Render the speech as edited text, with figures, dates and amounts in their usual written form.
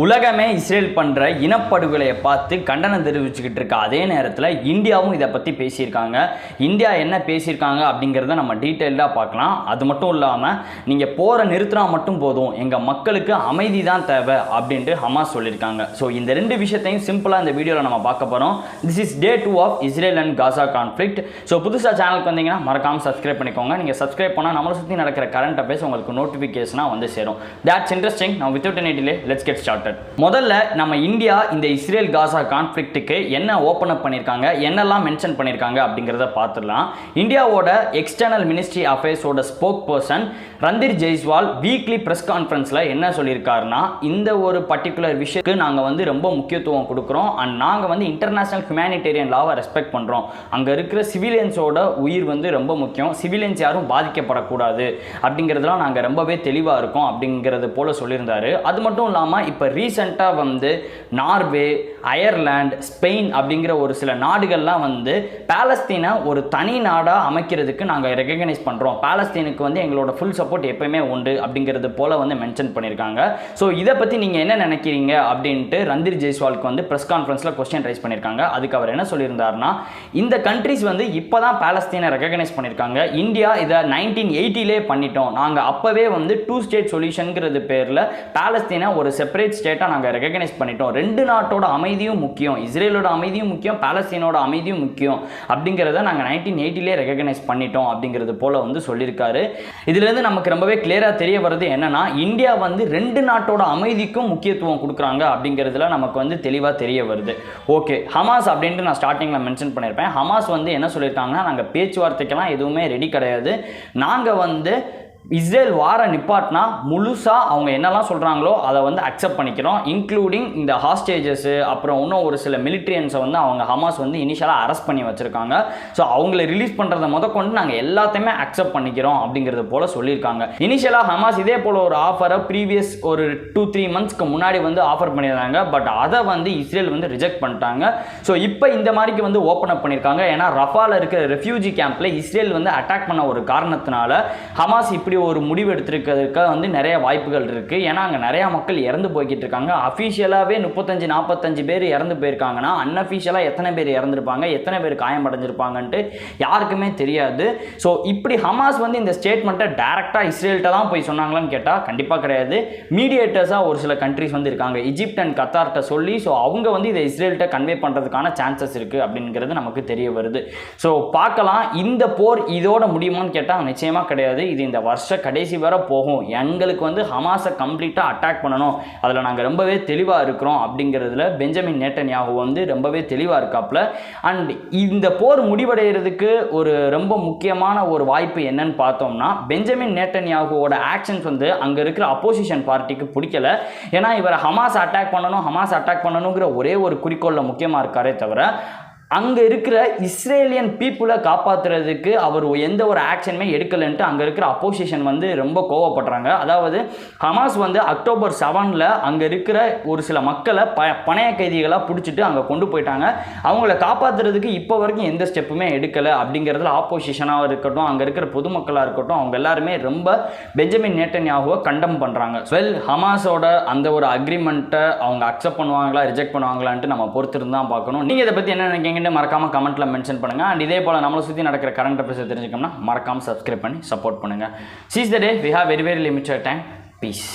உலகமே இஸ்ரேல் பண்ணுற இனப்படுகொலையை பார்த்து கண்டனம் தெரிவிச்சுக்கிட்டு இருக்க அதே நேரத்தில் இந்தியாவும் இதை பற்றி பேசியிருக்காங்க. இந்தியா என்ன பேசியிருக்காங்க அப்படிங்கிறத நம்ம டீட்டெயிலாக பார்க்கலாம். அது மட்டும் இல்லாமல் நீங்கள் போரை நிறுத்தினா மட்டும் போதும், எங்கள் மக்களுக்கு அமைதி தான் தேவை அப்படின்ட்டு ஹமாஸ் சொல்லியிருக்காங்க. ஸோ இந்த ரெண்டு விஷயத்தையும் சிம்பிளாக இந்த வீடியோவில் நம்ம பார்க்க போகிறோம். This is day 2 of Israel and Gaza conflict. So புதுசாக சேனலுக்கு வந்தீங்கன்னா மறக்காமல் சப்ஸ்கிரைப் பண்ணிக்கோங்க. நீங்கள் சப்ஸ்கிரைப் பண்ணால் நம்மளை சுற்றி நடக்கிற கரண்ட் அஃபேர்ஸ் உங்களுக்கு நோட்டிஃபிகேஷனாக வந்து சேரும். That's interesting. Now without any delay, let's get started. முதல்ல நம்ம இந்தியா இந்த இஸ்ரேல் காசா கான்ஃப்ளிக்ட்டுக்கு என்ன ஓப்பன் அப் பண்ணியிருக்காங்க, என்னெல்லாம் மென்ஷன் பண்ணியிருக்காங்க அப்படிங்கிறத பார்த்துடலாம். இந்தியாவோட எக்ஸ்டர்னல் மினிஸ்ட்ரி அஃபேர்ஸோட spokesperson Randhir Jaiswal weekly press கான்ஃபரன்ஸில் என்ன சொல்லியிருக்காருன்னா, இந்த ஒரு பர்டிகுலர் விஷயத்துக்கு நாங்கள் ரொம்ப முக்கியத்துவம் கொடுக்குறோம் அண்ட் நாங்கள் இன்டர்நேஷனல் ஹியூமனிடேரியன் லாவை ரெஸ்பெக்ட் பண்ணுறோம். அங்கே இருக்கிற சிவிலியன்ஸோட உயிர் ரொம்ப முக்கியம், சிவிலியன்ஸ் யாரும் பாதிக்கப்படக்கூடாது அப்படிங்கிறதுலாம் நாங்கள் ரொம்பவே தெளிவாக இருக்கோம் அப்படிங்கிறது போல சொல்லியிருந்தாரு. அது மட்டும் இல்லாமல் இப்போ ரீசெண்டாக நார்வே, அயர்லாந்து, ஸ்பெயின் அப்படிங்கிற ஒரு சில நாடுகள்லாம் பாலஸ்தீனை ஒரு தனி நாடாக அமைக்கிறதுக்கு நாங்கள் ரெகக்னைஸ் பண்ணுறோம், பாலஸ்தீனுக்கு எங்களோட ஃபுல் சப்போர்ட் எப்பயுமே உண்டு அப்படிங்கிறது போல மென்ஷன் பண்ணியிருக்காங்க. ஸோ இதை பற்றி நீங்கள் என்ன நினைக்கிறீங்க அப்படின்ட்டு ரந்தீர் ஜெய்ஸ்வாலுக்கு ப்ரெஸ் கான்ஃபரன்ஸில் கொஸ்டின் ரைஸ் பண்ணியிருக்காங்க. அதுக்கு அவர் என்ன சொல்லியிருந்தாருன்னா, இந்த கண்ட்ரிஸ் இப்போ தான் பாலஸ்தீனை ரெகக்னைஸ் பண்ணியிருக்காங்க. இந்தியா இதை 1980லே பண்ணிட்டோம், நாங்கள் அப்போவே 2 ஸ்டேட் சொல்யூஷனுங்கிறது பேரில் பாலஸ்தீனை ஒரு செப்பரேட் ஸ்டேட்டாக நாங்கள் ரெகக்னைஸ் பண்ணிட்டோம். ரெண்டு நாட்டோட அமைதியும் முக்கியம், இஸ்ரேலோட அமைதியும் முக்கியம், பாலஸ்தீனோட அமைதியும் முக்கியம் அப்படிங்கிறத நாங்கள் 1980லே ரெகக்னைஸ் பண்ணிட்டோம் அப்படிங்கிறது போல சொல்லியிருக்காரு. இதுலேருந்து நமக்கு ரொம்பவே கிளியராக தெரிய வருது என்னன்னா, இந்தியா ரெண்டு நாட்டோட அமைதிக்கும் முக்கியத்துவம் கொடுக்குறாங்க அப்படிங்கிறதுல நமக்கு தெளிவாக தெரிய வருது. ஓகே, ஹமாஸ் அப்படின்ட்டு நான் ஸ்டார்டிங்கில் மென்ஷன் பண்ணியிருப்பேன். ஹமாஸ் என்ன சொல்லியிருக்காங்கன்னா, நாங்கள் பேச்சுவார்த்தைக்கெல்லாம் எதுவுமே ரெடி கிடையாது, நாங்கள் இஸ்ரேல் வார நிப்பாட்டினா முழுசாக அவங்க என்னெல்லாம் சொல்கிறாங்களோ அதை அக்செப்ட் பண்ணிக்கிறோம், இன்க்ளூடிங் இந்த ஹாஸ்டேஜஸ், அப்புறம் இன்னும் ஒரு சில மிலிட்ரியன்ஸை அவங்க ஹமாஸ் இனிஷியலாக அரெஸ்ட் பண்ணி வச்சுருக்காங்க. ஸோ அவங்கள ரிலீஸ் பண்ணுறதை முதற்கொண்டு நாங்கள் எல்லாத்தையுமே அக்செப்ட் பண்ணிக்கிறோம் அப்படிங்கிறது போல் சொல்லியிருக்காங்க. இனிஷியலாக ஹமாஸ் இதே போல் ஒரு ஆஃபரை ப்ரீவியஸ் ஒரு 2-3 மந்த்ஸ்க்கு முன்னாடி ஆஃபர் பண்ணியிருந்தாங்க. பட் அதை இஸ்ரேல் ரிஜெக்ட் பண்ணிட்டாங்க. ஸோ இப்போ இந்த மாதிரிக்கு ஓப்பன் அப் பண்ணியிருக்காங்க. ஏன்னா ரஃபாவில் இருக்கிற ரெஃப்யூஜி கேம்பில் இஸ்ரேல் அட்டாக் பண்ண ஒரு காரணத்தினால ஹமாஸ் இப்படி ஒரு முடிவு எடுத்திருக்கிறதுக்கு நிறைய வாய்ப்புகள் இருக்கு. ஏன்னா அங்கே நிறைய மக்கள் இறந்து போய்கிட்டு இருக்காங்க. அஃபீஷியலாகவே 35-45 பேர் இறந்து போயிருக்காங்கன்னா, அன்அஃபீஷியலாக எத்தனை பேர் இறந்துருப்பாங்க, எத்தனை பேர் காயமடைஞ்சிருப்பாங்கன்ட்டு யாருக்குமே தெரியாது. ஸோ இப்படி ஹமாஸ் இந்த ஸ்டேட்மெண்ட்டை டைரக்டாக இஸ்ரேல்கிட்ட தான் போய் சொன்னாங்களான்னு கேட்டால் கண்டிப்பாக கிடையாது. மீடியேட்டர்ஸாக ஒரு சில கண்ட்ரிஸ் இருக்காங்க, ஈஜிப்ட் அண்ட் கத்தார்கிட்ட சொல்லி. ஸோ அவங்க இதை இஸ்ரேல்கிட்ட கன்வே பண்ணுறதுக்கான சான்சஸ் இருக்குது அப்படிங்கிறது நமக்கு தெரிய வருது. ஸோ பார்க்கலாம், இந்த போர் இதோட முடியுமான்னு கேட்டால் நிச்சயமாக கிடையாது. இது இந்த வருஷ கடைசி வரை போகும். எங்களுக்கு ஹமாஸை கம்ப்ளீட்டாக அட்டாக் பண்ணணும், அதில் நாங்கள் ரொம்பவே தெளிவாக இருக்கிறோம் அப்படிங்கிறதுல பெஞ்சமின் நேட்டன்யாஹூ ரொம்பவே தெளிவாக இருக்காப்புல. அண்ட் இந்த போர் முடிவடைகிறதுக்கு ஒரு ரொம்ப முக்கியமான ஒரு வாய்ப்பு என்னன்னு பார்த்தோம்னா, பெஞ்சமின் நேட்டன்யாஹூவோட ஆக்ஷன்ஸ் அங்கே இருக்கிற அப்போசிஷன் பார்ட்டிக்கு பிடிக்கல. ஏன்னா இவர் ஹமாஸ் அட்டாக் பண்ணணுங்கிற ஒரே ஒரு குறிக்கோளில் முக்கியமாக இருக்காரே தவிர, அங்கே இருக்கிற இஸ்ரேலியன் பீப்புளை காப்பாற்றுறதுக்கு அவர் எந்த ஒரு ஆக்ஷனுமே எடுக்கலைன்ட்டு அங்கே இருக்கிற அப்போசிஷன் ரொம்ப கோவப்படுறாங்க. அதாவது ஹமாஸ் அக்டோபர் 7 அங்கே இருக்கிற ஒரு சில மக்களை பணைய கைதிகளாக பிடிச்சிட்டு அங்கே கொண்டு போயிட்டாங்க. அவங்கள காப்பாற்றுறதுக்கு இப்போ வரைக்கும் எந்த ஸ்டெப்புமே எடுக்கலை அப்படிங்கிறதுல ஆப்போசிஷனாக இருக்கட்டும், அங்கே இருக்கிற பொதுமக்களாக இருக்கட்டும், அவங்க எல்லாருமே ரொம்ப பெஞ்சமின் நேட்டன்யாஹூவை கண்டம் பண்ணுறாங்க. ஹமாஸோட அந்த ஒரு அக்ரிமெண்ட்டை அவங்க அக்செப்ட் பண்ணுவாங்களா, ரிஜெக்ட் பண்ணுவாங்களான்ட்டு நம்ம பொறுத்திருந்து தான் பார்க்கணும். நீங்கள் இதை பற்றி என்ன நினைக்கிறீங்க மறக்காம கமெண்ட்ல மென்ஷன் பண்ணுங்க. அண்ட் இதே போல நம்மளை சுற்றி நடக்கிற கரண்ட் அஃபேர்ஸ் தெரிஞ்சுக்கணும்னா மறக்காம சப்ஸ்கிரைப் பண்ணி சப்போர்ட் பண்ணுங்க. Seize the day, we have very limited time. Peace.